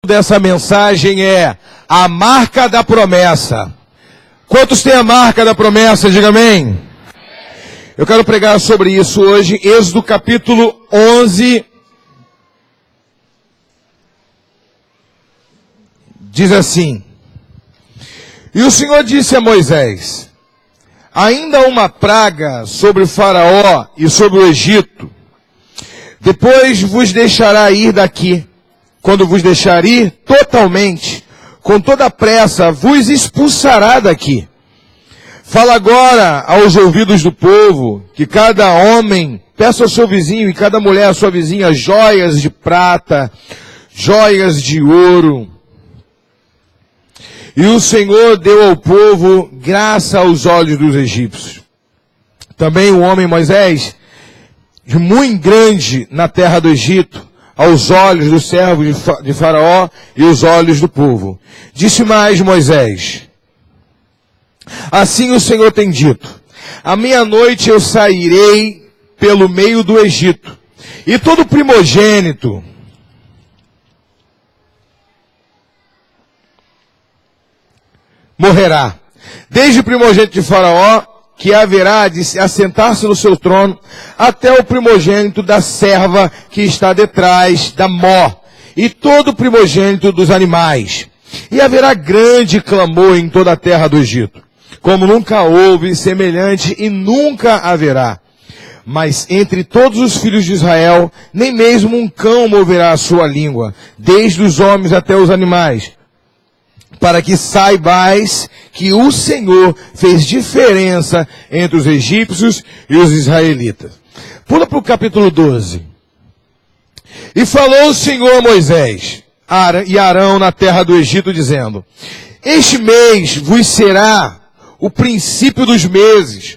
Dessa mensagem é a marca da promessa. Quantos têm a marca da promessa? Diga amém. Eu quero pregar sobre isso hoje. Êxodo capítulo 11. Diz assim: E o Senhor disse a Moisés: ainda uma praga sobre o Faraó e sobre o Egito. Depois vos deixará ir daqui. Quando vos deixar ir totalmente, com toda pressa, vos expulsará daqui. Fala agora aos ouvidos do povo, que cada homem peça ao seu vizinho e cada mulher à sua vizinha joias de prata, joias de ouro. E o Senhor deu ao povo graça aos olhos dos egípcios. Também o homem Moisés, muito grande na terra do Egito, aos olhos dos servos de Faraó e os olhos do povo. Disse mais Moisés: assim o Senhor tem dito: à meia-noite eu sairei pelo meio do Egito, e todo primogênito morrerá, desde o primogênito de Faraó, que haverá de assentar-se no seu trono, até o primogênito da serva que está detrás da mó, e todo o primogênito dos animais. E haverá grande clamor em toda a terra do Egito, como nunca houve semelhante e nunca haverá. Mas entre todos os filhos de Israel, nem mesmo um cão moverá a sua língua, desde os homens até os animais, para que saibais que o Senhor fez diferença entre os egípcios e os israelitas. Pula para o capítulo 12. E falou o Senhor a Moisés e Arão na terra do Egito, dizendo: este mês vos será o princípio dos meses,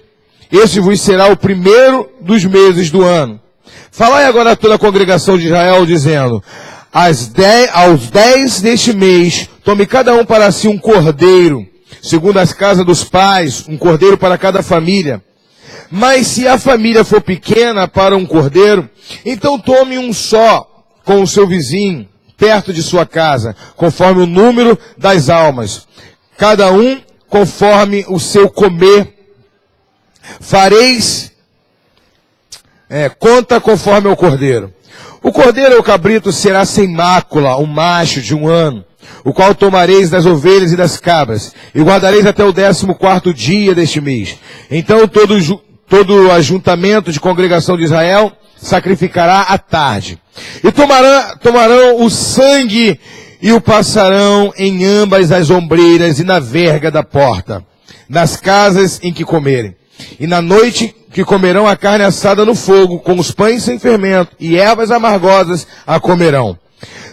este vos será o primeiro dos meses do ano. Falai agora a toda a congregação de Israel, dizendo: aos 10 deste mês, tome cada um para si um cordeiro, segundo as casas dos pais, um cordeiro para cada família. Mas se a família for pequena para um cordeiro, então tome um só com o seu vizinho, perto de sua casa, conforme o número das almas. Cada um conforme o seu comer. Fareis conta conforme ao cordeiro. O cordeiro ou cabrito será sem mácula, um macho de 1 ano, o qual tomareis das ovelhas e das cabras, e guardareis até o 14º dia deste mês. Então todo ajuntamento de congregação de Israel sacrificará à tarde. E tomarão o sangue e o passarão em ambas as ombreiras e na verga da porta, nas casas em que comerem. E na noite que comerão a carne assada no fogo, com os pães sem fermento, e ervas amargosas a comerão.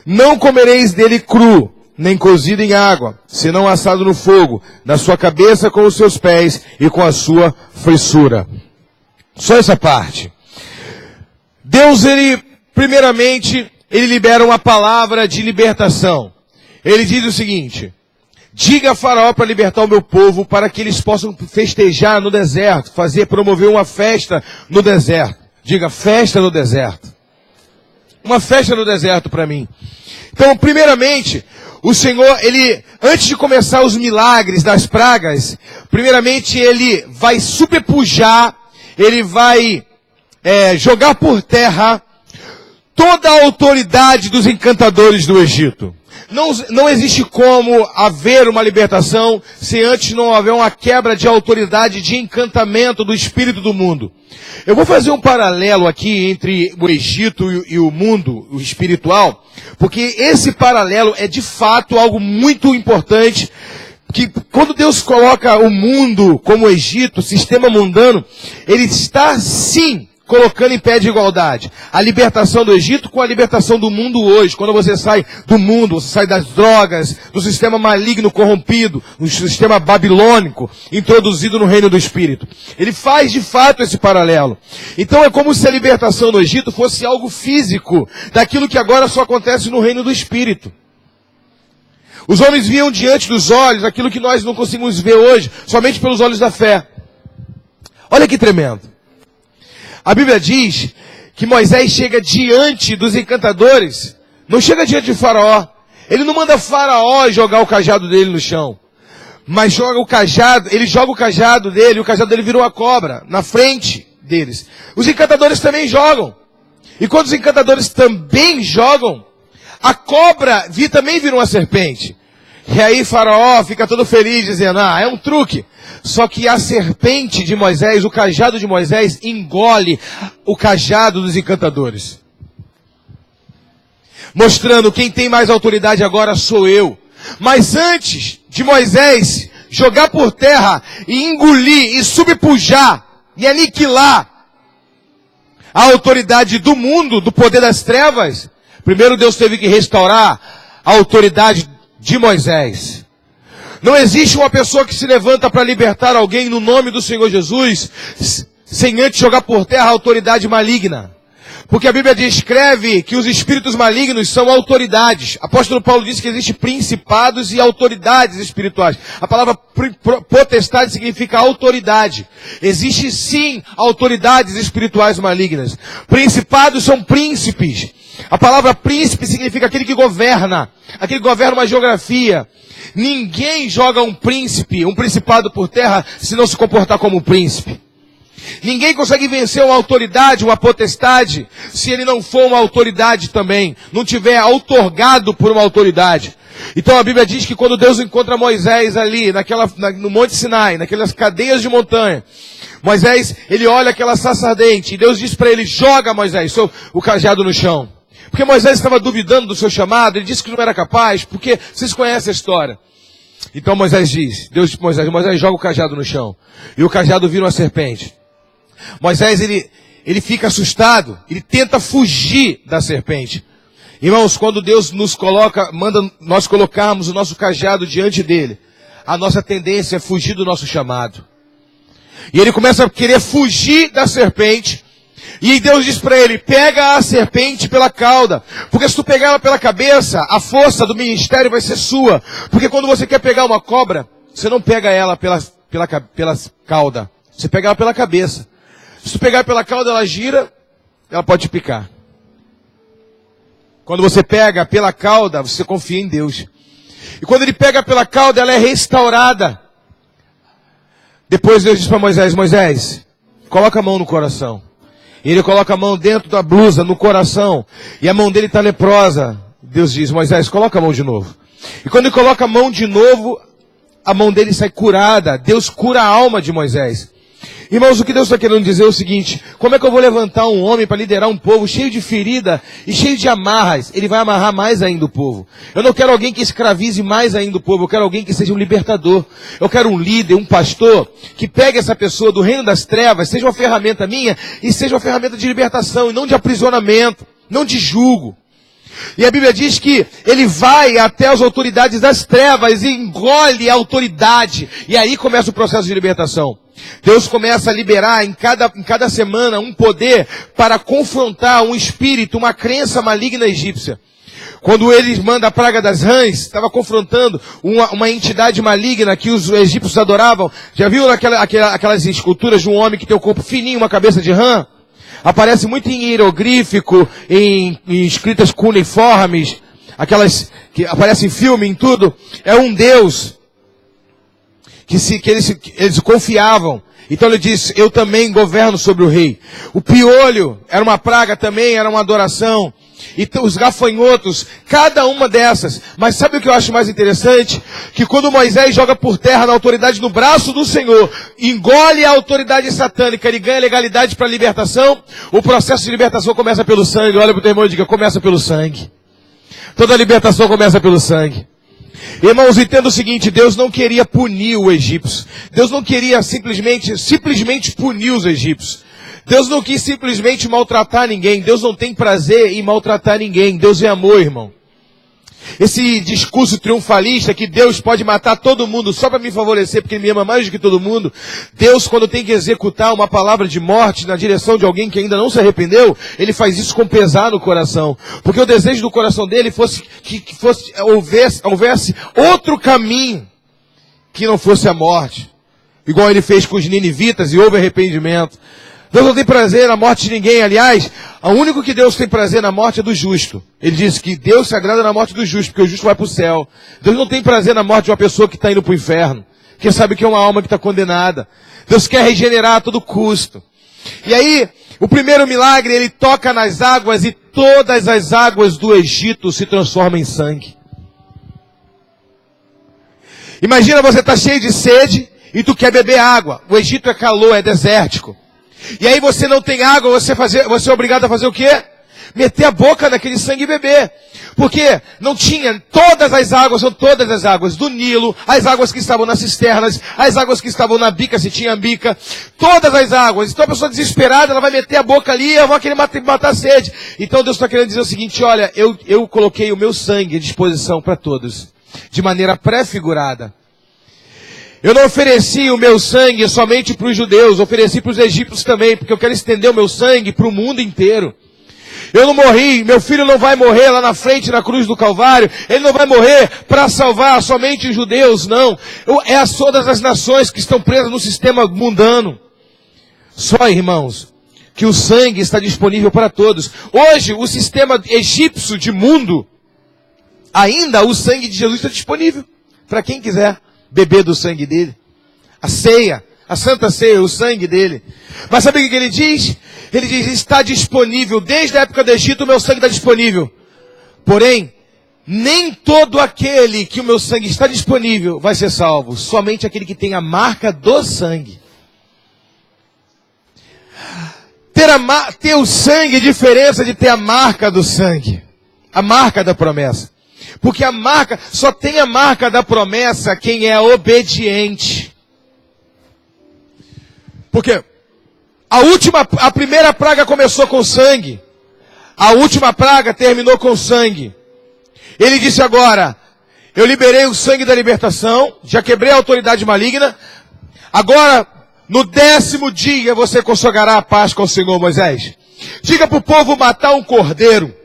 Não comereis dele cru, nem cozido em água, senão assado no fogo, na sua cabeça com os seus pés e com a sua feiçura. Só essa parte. Deus, primeiramente, ele libera uma palavra de libertação. Ele diz o seguinte: diga a Faraó para libertar o meu povo, para que eles possam festejar no deserto, promover uma festa no deserto. Diga, festa no deserto. Uma festa no deserto para mim. Então, primeiramente, o Senhor, antes de começar os milagres das pragas, primeiramente ele vai superpujar, ele vai jogar por terra toda a autoridade dos encantadores do Egito. Não existe como haver uma libertação se antes não houver uma quebra de autoridade, de encantamento do espírito do mundo. Eu vou fazer um paralelo aqui entre o Egito e o mundo, o espiritual, porque esse paralelo é de fato algo muito importante, que quando Deus coloca o mundo como o Egito, o sistema mundano, ele está sim colocando em pé de igualdade a libertação do Egito com a libertação do mundo hoje. Quando você sai do mundo, você sai das drogas, do sistema maligno corrompido, do sistema babilônico, introduzido no reino do Espírito. Ele faz de fato esse paralelo. Então é como se a libertação do Egito fosse algo físico, daquilo que agora só acontece no reino do Espírito. Os homens viam diante dos olhos aquilo que nós não conseguimos ver hoje, somente pelos olhos da fé. Olha que tremendo. A Bíblia diz que Moisés chega diante dos encantadores, não chega diante de Faraó, Ele não manda Faraó jogar o cajado dele no chão. Mas ele joga o cajado dele, o cajado dele virou uma cobra, na frente deles. Os encantadores também jogam. E quando os encantadores também jogam, a cobra também vira uma serpente. E aí Faraó fica todo feliz, dizendo, é um truque. Só que a serpente de Moisés, o cajado de Moisés, engole o cajado dos encantadores. Mostrando, quem tem mais autoridade agora sou eu. Mas antes de Moisés jogar por terra e engolir e subpujar e aniquilar a autoridade do mundo, do poder das trevas, primeiro Deus teve que restaurar a autoridade de Moisés. Não existe uma pessoa que se levanta para libertar alguém no nome do Senhor Jesus sem antes jogar por terra a autoridade maligna. Porque a Bíblia descreve que os espíritos malignos são autoridades. Apóstolo Paulo disse que existem principados e autoridades espirituais. A palavra potestade significa autoridade. Existe sim autoridades espirituais malignas. Principados são príncipes. A palavra príncipe significa aquele que governa. Aquele que governa uma geografia. Ninguém joga um príncipe, um principado por terra, se não se comportar como um príncipe. Ninguém consegue vencer uma autoridade, uma potestade, se ele não for uma autoridade também, não tiver outorgado por uma autoridade. Então a Bíblia diz que quando Deus encontra Moisés ali, no Monte Sinai, naquelas cadeias de montanha, Moisés, ele olha aquela sarça ardente, e Deus diz para ele, joga Moisés, o cajado no chão. Porque Moisés estava duvidando do seu chamado, ele disse que não era capaz, porque vocês conhecem a história. Então Moisés diz, Deus disse para Moisés joga o cajado no chão, e o cajado vira uma serpente. Moisés, ele fica assustado, ele tenta fugir da serpente. Irmãos, quando Deus manda nós colocarmos o nosso cajado diante dele, a nossa tendência é fugir do nosso chamado. E ele começa a querer fugir da serpente, e Deus diz para ele, pega a serpente pela cauda, porque se tu pegar ela pela cabeça, a força do ministério vai ser sua. Porque quando você quer pegar uma cobra, você não pega ela pela cauda, você pega ela pela cabeça. Se tu pegar pela cauda, ela gira, ela pode te picar. Quando você pega pela cauda, você confia em Deus. E quando ele pega pela cauda, ela é restaurada. Depois Deus diz para Moisés, Moisés, coloca a mão no coração. E ele coloca a mão dentro da blusa, no coração. E a mão dele está leprosa. Deus diz, Moisés, coloca a mão de novo. E quando ele coloca a mão de novo, a mão dele sai curada. Deus cura a alma de Moisés. Irmãos, o que Deus está querendo dizer é o seguinte, como é que eu vou levantar um homem para liderar um povo cheio de ferida e cheio de amarras? Ele vai amarrar mais ainda o povo. Eu não quero alguém que escravize mais ainda o povo, eu quero alguém que seja um libertador. Eu quero um líder, um pastor, que pegue essa pessoa do reino das trevas, seja uma ferramenta minha e seja uma ferramenta de libertação e não de aprisionamento, não de julgo. E a Bíblia diz que ele vai até as autoridades das trevas e engole a autoridade. E aí começa o processo de libertação. Deus começa a liberar em cada semana um poder para confrontar um espírito, uma crença maligna egípcia. Quando ele manda a praga das rãs, estava confrontando uma entidade maligna que os egípcios adoravam. Já viu aquelas esculturas de um homem que tem o corpo fininho, uma cabeça de rã? Aparece muito em hieroglífico, em escritas cuneiformes, aquelas que aparecem em filme, em tudo. É um deus que eles confiavam. Então ele disse, eu também governo sobre o rei. O piolho era uma praga também, era uma adoração. Então os gafanhotos, cada uma dessas. Mas sabe o que eu acho mais interessante? Que quando Moisés joga por terra na autoridade no braço do Senhor, engole a autoridade satânica, ele ganha legalidade para a libertação, o processo de libertação começa pelo sangue. Olha para o teu irmão e diga, começa pelo sangue. Toda libertação começa pelo sangue. Irmãos, entenda o seguinte, Deus não queria punir o egípcio. Deus não queria simplesmente punir os egípcios. Deus não quis simplesmente maltratar ninguém. Deus não tem prazer em maltratar ninguém. Deus é amor, irmão. Esse discurso triunfalista que Deus pode matar todo mundo só para me favorecer, porque Ele me ama mais do que todo mundo. Deus, quando tem que executar uma palavra de morte na direção de alguém que ainda não se arrependeu, Ele faz isso com pesar no coração. Porque o desejo do coração dele fosse que houvesse outro caminho que não fosse a morte. Igual Ele fez com os ninivitas e houve arrependimento. Deus não tem prazer na morte de ninguém. Aliás, o único que Deus tem prazer na morte é do justo. Ele diz que Deus se agrada na morte do justo, porque o justo vai para o céu. Deus não tem prazer na morte de uma pessoa que está indo para o inferno, que sabe que é uma alma que está condenada. Deus quer regenerar a todo custo. E aí, o primeiro milagre, ele toca nas águas e todas as águas do Egito se transformam em sangue. Imagina, você está cheio de sede e tu quer beber água. O Egito é calor, é desértico. E aí você não tem água, você é obrigado a fazer o quê? Meter a boca naquele sangue e beber. Porque não tinha, todas as águas, são todas as águas do Nilo, as águas que estavam nas cisternas, as águas que estavam na bica, se tinha bica, todas as águas. Então a pessoa desesperada, ela vai meter a boca ali e ela vai querer matar a sede. Então Deus está querendo dizer o seguinte, olha, eu coloquei o meu sangue à disposição para todos, de maneira pré-figurada. Eu não ofereci o meu sangue somente para os judeus, ofereci para os egípcios também, porque eu quero estender o meu sangue para o mundo inteiro. Eu não morri, meu filho não vai morrer lá na frente na cruz do Calvário, ele não vai morrer para salvar somente os judeus, não. É a todas as nações que estão presas no sistema mundano. Só, irmãos, que o sangue está disponível para todos. Hoje, o sistema egípcio de mundo, ainda o sangue de Jesus está disponível para quem quiser beber do sangue dele. A ceia, a santa ceia, o sangue dele. Mas sabe o que ele diz? Ele diz, está disponível, desde a época do Egito o meu sangue está disponível. Porém, nem todo aquele que o meu sangue está disponível vai ser salvo. Somente aquele que tem a marca do sangue. Ter o sangue é diferença de ter a marca do sangue. A marca da promessa. Porque a marca, só tem a marca da promessa quem é obediente. Porque a primeira praga começou com sangue. A última praga terminou com sangue. Ele disse agora, eu liberei o sangue da libertação, já quebrei a autoridade maligna. Agora, no 10º dia, você consagrará a Páscoa ao Senhor, Moisés. Diga para o povo matar um cordeiro.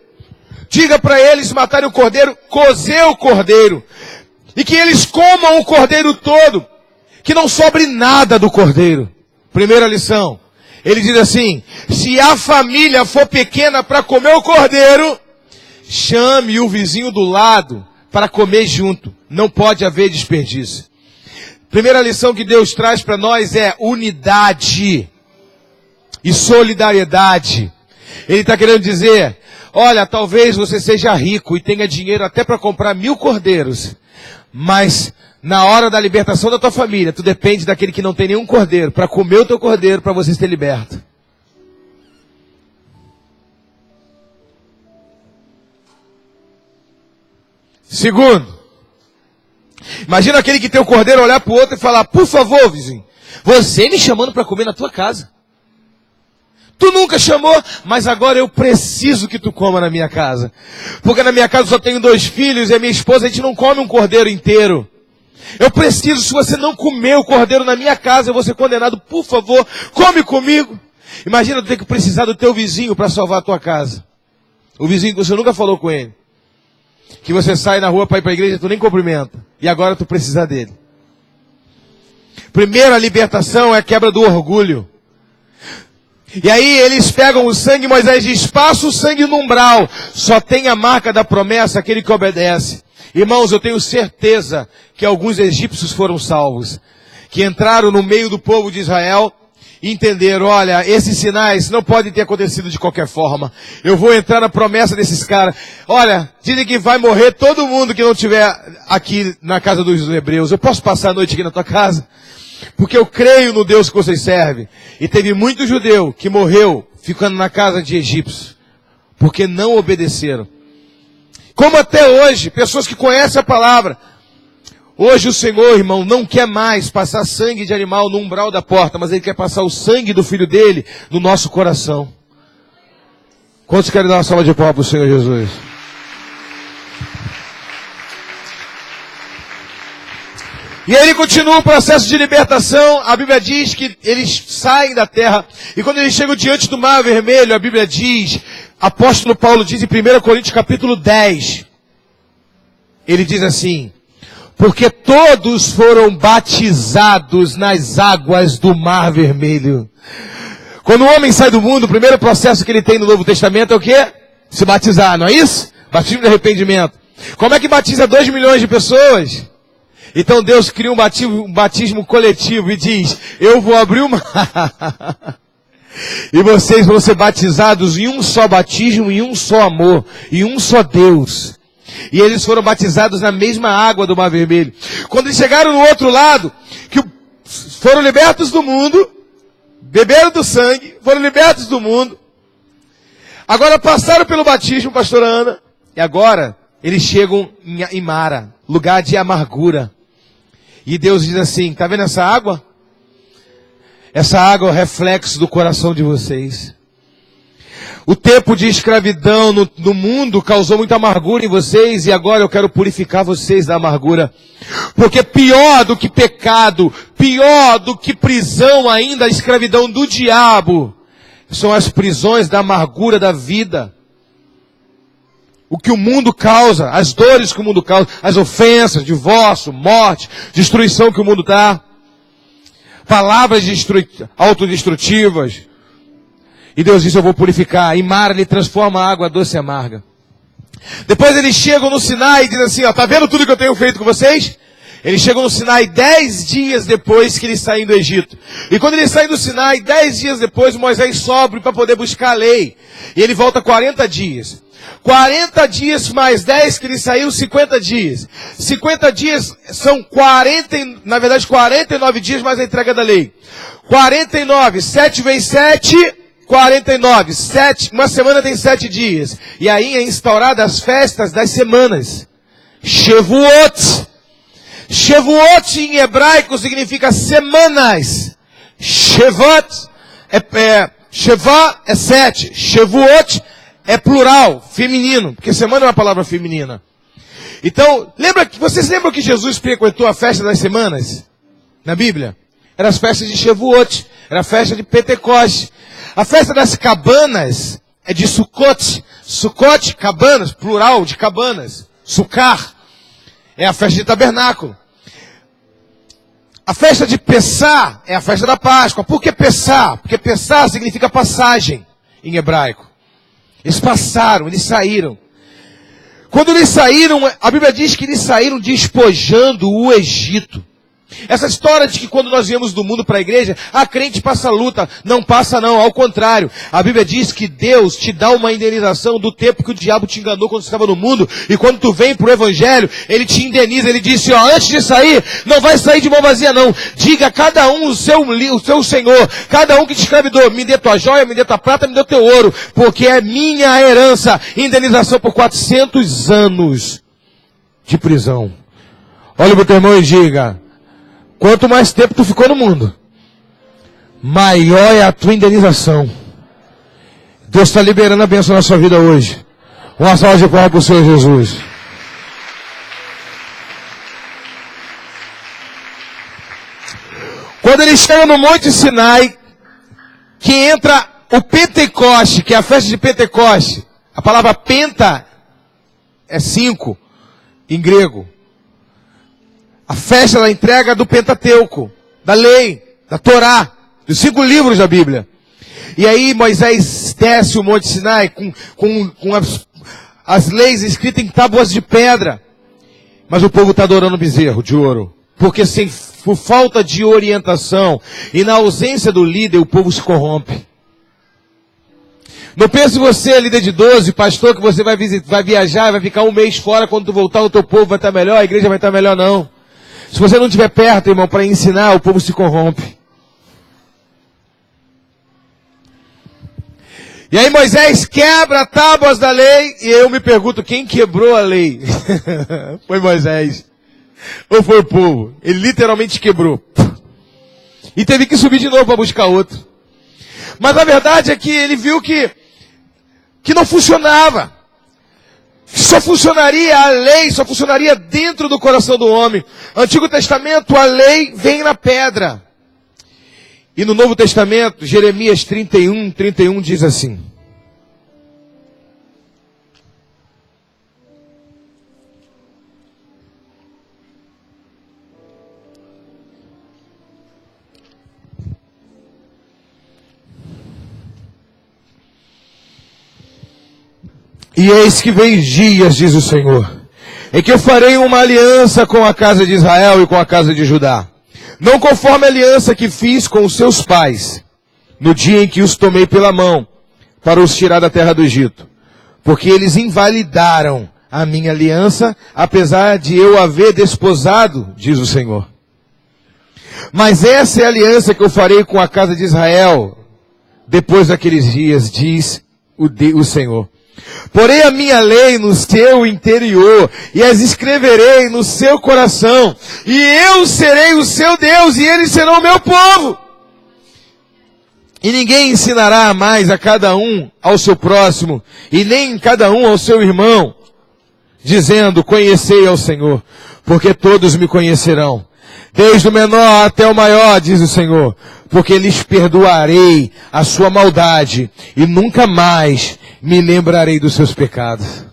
Diga para eles matarem o cordeiro, cozer o cordeiro. E que eles comam o cordeiro todo. Que não sobre nada do cordeiro. Primeira lição. Ele diz assim, se a família for pequena para comer o cordeiro, chame o vizinho do lado para comer junto. Não pode haver desperdício. Primeira lição que Deus traz para nós é unidade e solidariedade. Ele está querendo dizer, olha, talvez você seja rico e tenha dinheiro até para comprar 1000 cordeiros, mas na hora da libertação da tua família, tu depende daquele que não tem nenhum cordeiro, para comer o teu cordeiro, para você ser liberto. Segundo, imagina aquele que tem o cordeiro olhar para o outro e falar, por favor, vizinho, você me chamando para comer na tua casa. Tu nunca chamou, mas agora eu preciso que tu coma na minha casa. Porque na minha casa eu só tenho 2 filhos e a minha esposa, a gente não come um cordeiro inteiro. Eu preciso, se você não comer o cordeiro na minha casa, eu vou ser condenado, por favor, come comigo. Imagina tu ter que precisar do teu vizinho para salvar a tua casa. O vizinho que você nunca falou com ele. Que você sai na rua para ir para a igreja, tu nem cumprimenta. E agora tu precisa dele. Primeira libertação é a quebra do orgulho. E aí eles pegam o sangue, Moisés diz, passa o sangue no umbral. Só tem a marca da promessa aquele que obedece. Irmãos, eu tenho certeza que alguns egípcios foram salvos. Que entraram no meio do povo de Israel e entenderam, olha, esses sinais não podem ter acontecido de qualquer forma. Eu vou entrar na promessa desses caras. Olha, dizem que vai morrer todo mundo que não estiver aqui na casa dos hebreus. Eu posso passar a noite aqui na tua casa? Porque eu creio no Deus que vocês servem. E teve muito judeu que morreu ficando na casa de egípcios. Porque não obedeceram. Como até hoje, pessoas que conhecem a palavra. Hoje o Senhor, irmão, não quer mais passar sangue de animal no umbral da porta. Mas Ele quer passar o sangue do Filho dele no nosso coração. Quantos querem dar uma salva de palmas para o Senhor Jesus? E aí ele continua o processo de libertação. A Bíblia diz que eles saem da terra. E quando eles chegam diante do Mar Vermelho, a Bíblia diz, apóstolo Paulo diz em 1 Coríntios capítulo 10. Ele diz assim, porque todos foram batizados nas águas do Mar Vermelho. Quando o homem sai do mundo, o primeiro processo que ele tem no Novo Testamento é o quê? Se batizar, não é isso? Batismo de arrependimento. Como é que batiza 2 milhões de pessoas? Então Deus cria um batismo coletivo e diz, eu vou abrir uma... e vocês vão ser batizados em um só batismo, em um só amor, em um só Deus. E eles foram batizados na mesma água do Mar Vermelho. Quando eles chegaram no outro lado, que foram libertos do mundo, beberam do sangue, foram libertos do mundo. Agora passaram pelo batismo, pastora Ana, e agora eles chegam em Mara, lugar de amargura. E Deus diz assim, tá vendo essa água? Essa água é o reflexo do coração de vocês. O tempo de escravidão no mundo causou muita amargura em vocês, e agora eu quero purificar vocês da amargura. Porque pior do que pecado, pior do que prisão ainda, a escravidão do diabo, são as prisões da amargura da vida. O que o mundo causa, as dores que o mundo causa, as ofensas, divórcio, morte, destruição que o mundo dá. Palavras autodestrutivas. E Deus disse, eu vou purificar. E Mara, ele transforma a água doce e amarga. Depois eles chegam no Sinai e dizem assim, ó, tá vendo tudo que eu tenho feito com vocês? Eles chegam no Sinai 10 dias depois que eles saem do Egito. E quando eles saem do Sinai, 10 dias depois, Moisés sobe para poder buscar a lei. E ele volta 40 dias. 40 dias mais 10 que ele saiu, 50 dias. 50 dias são 49 dias mais a entrega da lei. 49, 7 vezes 7, 49. Uma semana tem 7 dias. E aí é instaurada as festas das semanas. Shavuot. Shavuot em hebraico significa semanas. Shavuot Sheva é 7. Shavuot é plural, feminino, porque semana é uma palavra feminina. Então, vocês lembram que Jesus frequentou a festa das semanas? Na Bíblia? Era as festas de Shavuot, era a festa de Pentecoste. A festa das cabanas é de Sukkot. Sukkot, cabanas, plural de cabanas. Sukkar é a festa de tabernáculo. A festa de Pessah é a festa da Páscoa. Por que Pessah? Porque Pessah significa passagem em hebraico. Eles passaram, eles saíram. Quando eles saíram, a Bíblia diz que eles saíram despojando o Egito. Essa história de que quando nós viemos do mundo para a igreja, a crente passa luta. Não passa não, ao contrário. A Bíblia diz que Deus te dá uma indenização do tempo que o diabo te enganou quando você estava no mundo. E quando tu vem para o Evangelho, ele te indeniza. Ele disse, ó, antes de sair, não vai sair de mão vazia não. Diga a cada um o seu Senhor. Cada um que te escravidou, me dê tua joia, me dê tua prata, me dê teu ouro. Porque é minha herança. Indenização por 400 anos de prisão. Olha para o teu irmão e diga, quanto mais tempo tu ficou no mundo, maior é a tua indenização. Deus está liberando a bênção na sua vida hoje. Uma salva de palmas para o Senhor Jesus. Quando ele chega no Monte Sinai, que entra o Pentecoste, que é a festa de Pentecoste. A palavra penta é 5 em grego. A festa da entrega do Pentateuco, da lei, da Torá, dos 5 livros da Bíblia. E aí Moisés desce o Monte Sinai com as leis escritas em tábuas de pedra. Mas o povo está adorando bezerro de ouro. Porque por falta de orientação e na ausência do líder, o povo se corrompe. Não pense você, líder de 12, pastor, que você vai viajar, vai ficar um mês fora, quando tu voltar o teu povo vai estar melhor, a igreja vai estar melhor, não. Se você não estiver perto, irmão, para ensinar, o povo se corrompe. E aí Moisés quebra tábuas da lei, e eu me pergunto, quem quebrou a lei? Foi Moisés. Ou foi o povo? Ele literalmente quebrou. E teve que subir de novo para buscar outro. Mas a verdade é que ele viu que não funcionava. Só funcionaria a lei, só funcionaria dentro do coração do homem. Antigo Testamento, a lei vem na pedra. E no Novo Testamento, Jeremias 31 diz assim. E eis que vem dias, diz o Senhor, em que eu farei uma aliança com a casa de Israel e com a casa de Judá, não conforme a aliança que fiz com os seus pais, no dia em que os tomei pela mão, para os tirar da terra do Egito, porque eles invalidaram a minha aliança, apesar de eu haver desposado, diz o Senhor. Mas essa é a aliança que eu farei com a casa de Israel, depois daqueles dias, diz o Senhor. Porei a minha lei no seu interior, e as escreverei no seu coração, e eu serei o seu Deus, e eles serão o meu povo. E ninguém ensinará mais a cada um ao seu próximo, e nem cada um ao seu irmão, dizendo, conhecei ao Senhor, porque todos me conhecerão, desde o menor até o maior, diz o Senhor, porque lhes perdoarei a sua maldade, e nunca mais me lembrarei dos seus pecados.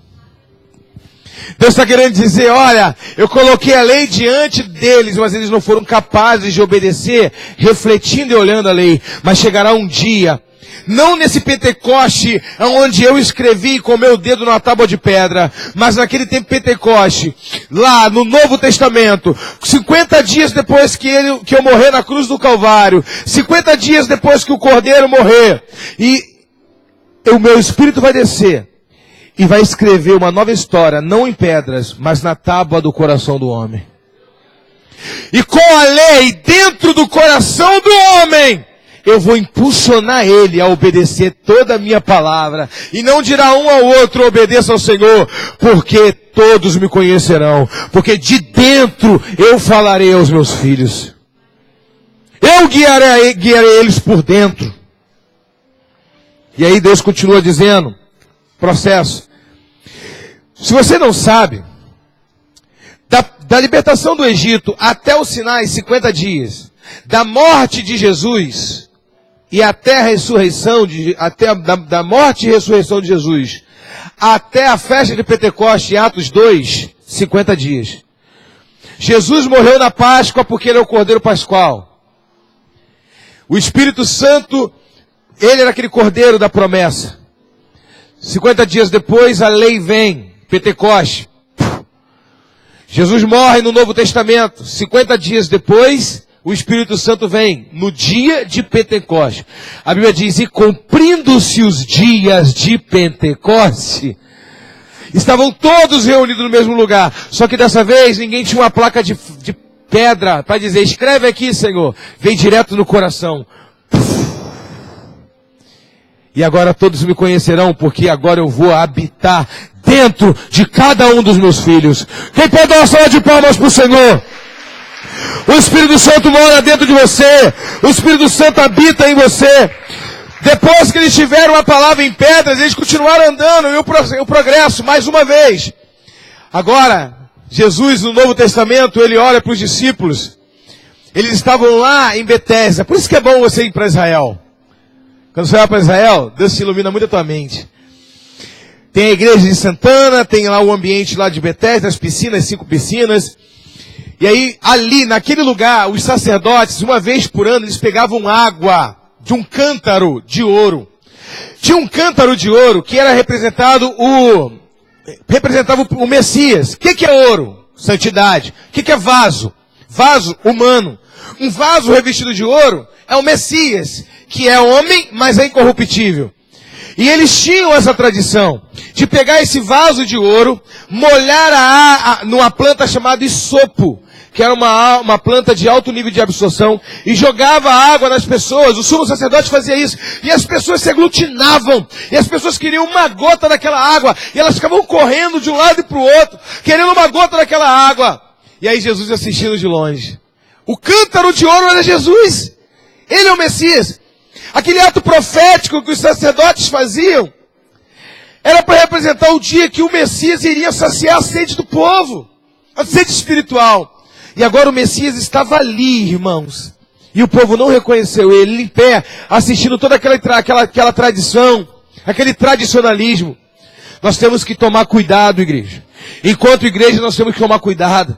Deus está querendo dizer, olha, eu coloquei a lei diante deles, mas eles não foram capazes de obedecer, refletindo e olhando a lei. Mas chegará um dia, não nesse Pentecoste, onde eu escrevi com o meu dedo na tábua de pedra, mas naquele tempo Pentecoste, lá no Novo Testamento, 50 dias depois que eu morrer na cruz do Calvário, 50 dias depois que o Cordeiro morrer, e o meu Espírito vai descer, e vai escrever uma nova história, não em pedras, mas na tábua do coração do homem. E com a lei dentro do coração do homem, eu vou impulsionar ele a obedecer toda a minha palavra. E não dirá um ao outro, obedeça ao Senhor, porque todos me conhecerão. Porque de dentro eu falarei aos meus filhos. Eu guiarei eles por dentro. E aí Deus continua dizendo, processo. Se você não sabe, da libertação do Egito até o Sinai, 50 dias, da morte de Jesus e até a ressurreição, da morte e ressurreição de Jesus, até a festa de Pentecoste, Atos 2, 50 dias. Jesus morreu na Páscoa porque ele é o Cordeiro Pascual. O Espírito Santo, ele era aquele Cordeiro da promessa. 50 dias depois, a lei vem, Pentecoste. Jesus morre no Novo Testamento. 50 dias depois, o Espírito Santo vem, no dia de Pentecoste. A Bíblia diz, e cumprindo-se os dias de Pentecoste, estavam todos reunidos no mesmo lugar. Só que dessa vez, ninguém tinha uma placa de pedra para dizer, escreve aqui, Senhor. Vem direto no coração. E agora todos me conhecerão, porque agora eu vou habitar dentro de cada um dos meus filhos. Quem pode dar uma salva de palmas para o Senhor? O Espírito Santo mora dentro de você. O Espírito Santo habita em você. Depois que eles tiveram a palavra em pedras, eles continuaram andando e o progresso, mais uma vez. Agora, Jesus no Novo Testamento, ele olha para os discípulos. Eles estavam lá em Betesda. Por isso que é bom você ir para Israel. Quando você vai para Israel, Deus te ilumina muito a tua mente. Tem a igreja de Santana, tem lá o ambiente lá de Betesda, as piscinas, 5 piscinas. E aí, ali, naquele lugar, os sacerdotes, uma vez por ano, eles pegavam água de um cântaro de ouro. Tinha um cântaro de ouro que era representava o Messias. O que é ouro? Santidade. O que é vaso? Vaso humano. Um vaso revestido de ouro é o Messias, que é homem, mas é incorruptível. E eles tinham essa tradição de pegar esse vaso de ouro, molhar numa planta chamada isopo, que era uma planta de alto nível de absorção, e jogava água nas pessoas. O sumo sacerdote fazia isso, e as pessoas se aglutinavam, e as pessoas queriam uma gota daquela água, e elas ficavam correndo de um lado e para o outro, querendo uma gota daquela água. E aí Jesus assistindo de longe. O cântaro de ouro era Jesus. Ele é o Messias. Aquele ato profético que os sacerdotes faziam era para representar o dia que o Messias iria saciar a sede do povo, a sede espiritual. E agora o Messias estava ali, irmãos. E o povo não reconheceu ele em pé, assistindo toda aquela tradição, aquele tradicionalismo. Nós temos que tomar cuidado, igreja. Enquanto igreja, nós temos que tomar cuidado.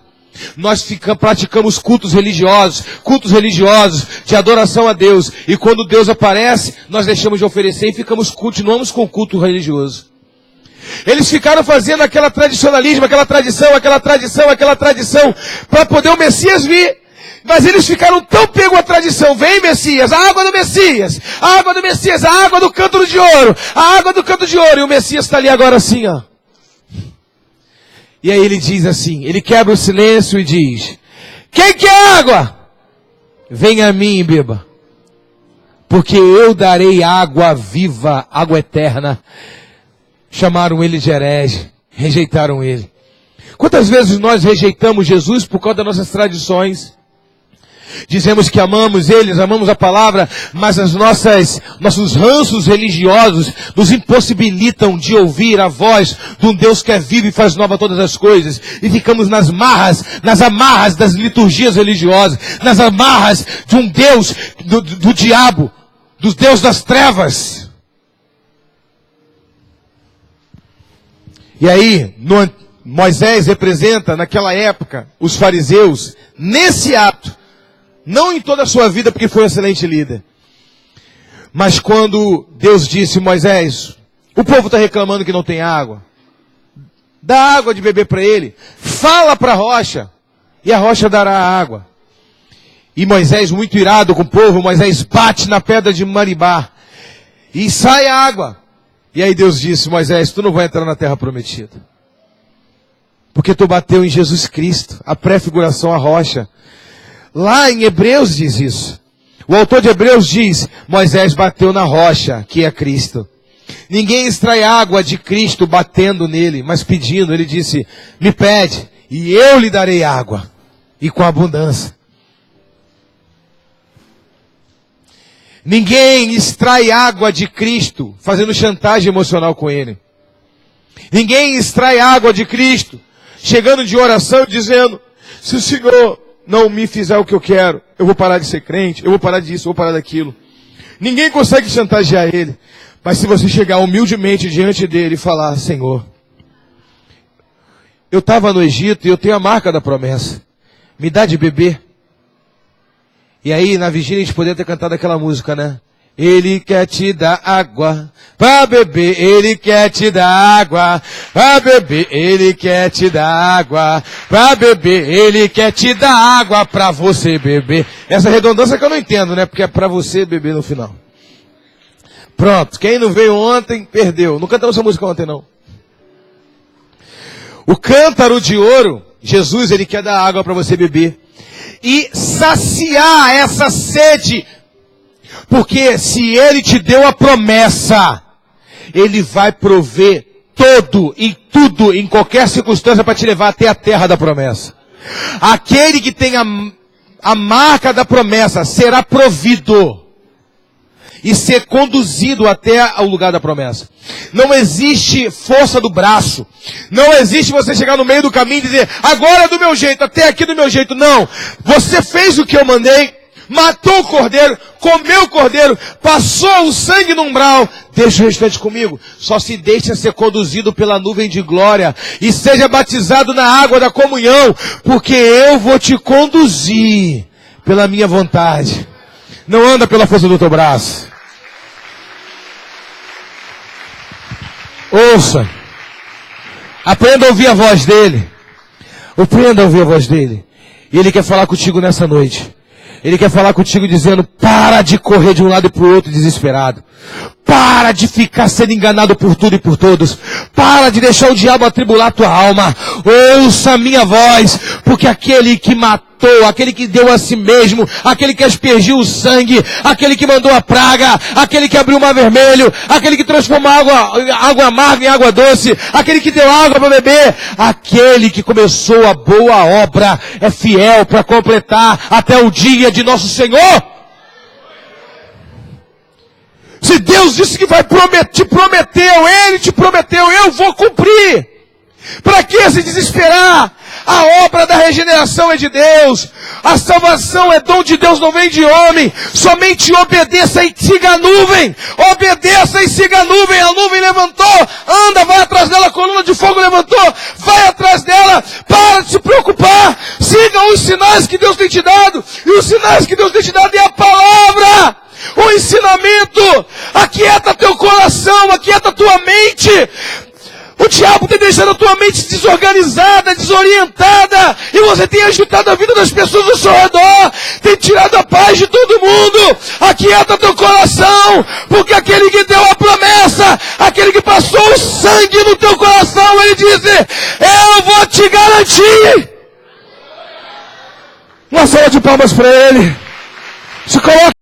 Nós praticamos cultos religiosos de adoração a Deus. E quando Deus aparece, nós deixamos de oferecer e continuamos com o culto religioso. Eles ficaram fazendo aquela tradicionalismo, aquela tradição, para poder o Messias vir. Mas eles ficaram tão pegos à tradição. Vem Messias, a água do Messias, a água do Messias, a água do cântaro de ouro, a água do cântaro de ouro. E o Messias está ali agora assim, ó. E aí ele diz assim, ele quebra o silêncio e diz: quem quer água? Venha a mim e beba. Porque eu darei água viva, água eterna. Chamaram ele de herege, rejeitaram ele. Quantas vezes nós rejeitamos Jesus por causa das nossas tradições? Dizemos que amamos eles, amamos a palavra, mas nossos ranços religiosos nos impossibilitam de ouvir a voz de um Deus que é vivo e faz nova todas as coisas. E ficamos nas amarras das liturgias religiosas, nas amarras de um Deus do diabo, dos Deus das trevas. E aí, Moisés representa, naquela época, os fariseus, nesse ato. Não em toda a sua vida, porque foi um excelente líder. Mas quando Deus disse: Moisés, o povo está reclamando que não tem água. Dá água de beber para ele. Fala para a rocha, e a rocha dará água. E Moisés, muito irado com o povo, Moisés bate na pedra de Maribá. E sai a água. E aí Deus disse: Moisés, tu não vai entrar na terra prometida. Porque tu bateu em Jesus Cristo, a prefiguração, a rocha. Lá em Hebreus diz isso. O autor de Hebreus diz: Moisés bateu na rocha, que é Cristo. Ninguém extrai água de Cristo batendo nele, mas pedindo. Ele disse: me pede, e eu lhe darei água, e com abundância. Ninguém extrai água de Cristo fazendo chantagem emocional com ele. Ninguém extrai água de Cristo chegando de oração e dizendo: se o Senhor não me fizer o que eu quero, eu vou parar de ser crente, eu vou parar disso, eu vou parar daquilo. Ninguém consegue chantagear ele. Mas se você chegar humildemente diante dele e falar: Senhor, eu estava no Egito e eu tenho a marca da promessa, me dá de beber. E aí na vigília a gente poderia ter cantado aquela música, né? Ele quer te dar água para beber, Ele quer te dar água para beber, Ele quer te dar água para beber, Ele quer te dar água para você beber. Essa redundância que eu não entendo, né? Porque é para você beber no final. Pronto, quem não veio ontem, perdeu. Não cantamos essa música ontem, não. O cântaro de ouro, Jesus, Ele quer dar água para você beber. E saciar essa sede. Porque se Ele te deu a promessa, Ele vai prover todo e tudo, em qualquer circunstância, para te levar até a terra da promessa. Aquele que tem a marca da promessa será provido e ser conduzido até o lugar da promessa. Não existe força do braço. Não existe você chegar no meio do caminho e dizer: agora é do meu jeito, até aqui do meu jeito. Não. Você fez o que eu mandei. Matou o cordeiro, comeu o cordeiro, passou o sangue no umbral. Deixa o restante comigo. Só se deixa ser conduzido pela nuvem de glória e seja batizado na água da comunhão, porque eu vou te conduzir pela minha vontade. Não anda pela força do teu braço. Ouça. Aprenda a ouvir a voz dele. Aprenda a ouvir a voz dele. E ele quer falar contigo nessa noite. Ele quer falar contigo dizendo: para de correr de um lado para o outro desesperado. Para de ficar sendo enganado por tudo e por todos. Para de deixar o diabo atribular a tua alma. Ouça a minha voz, porque aquele que matou, aquele que deu a si mesmo, aquele que aspergiu o sangue, aquele que mandou a praga, aquele que abriu o mar vermelho, aquele que transformou água amarga em água doce, aquele que deu água para beber, aquele que começou a boa obra é fiel para completar até o dia de nosso Senhor. Se Deus disse que te prometeu, Ele te prometeu, eu vou cumprir. Para que se desesperar? A obra da regeneração é de Deus. A salvação é dom de Deus, não vem de homem. Somente obedeça e siga a nuvem. Obedeça e siga a nuvem. A nuvem levantou, anda, vai atrás dela. A coluna de fogo levantou, vai atrás dela. Para de se preocupar. Siga os sinais que Deus tem te dado. E os sinais que Deus tem te dado é a palavra. O ensinamento. Aquieta teu coração, aquieta tua mente. O diabo tem deixado a tua mente desorganizada, desorientada, e você tem agitado a vida das pessoas ao seu redor, tem tirado a paz de todo mundo. Aquieta teu coração, porque aquele que deu a promessa, aquele que passou o sangue no teu coração, ele disse: eu vou te garantir. Uma salva de palmas para ele. Se coloque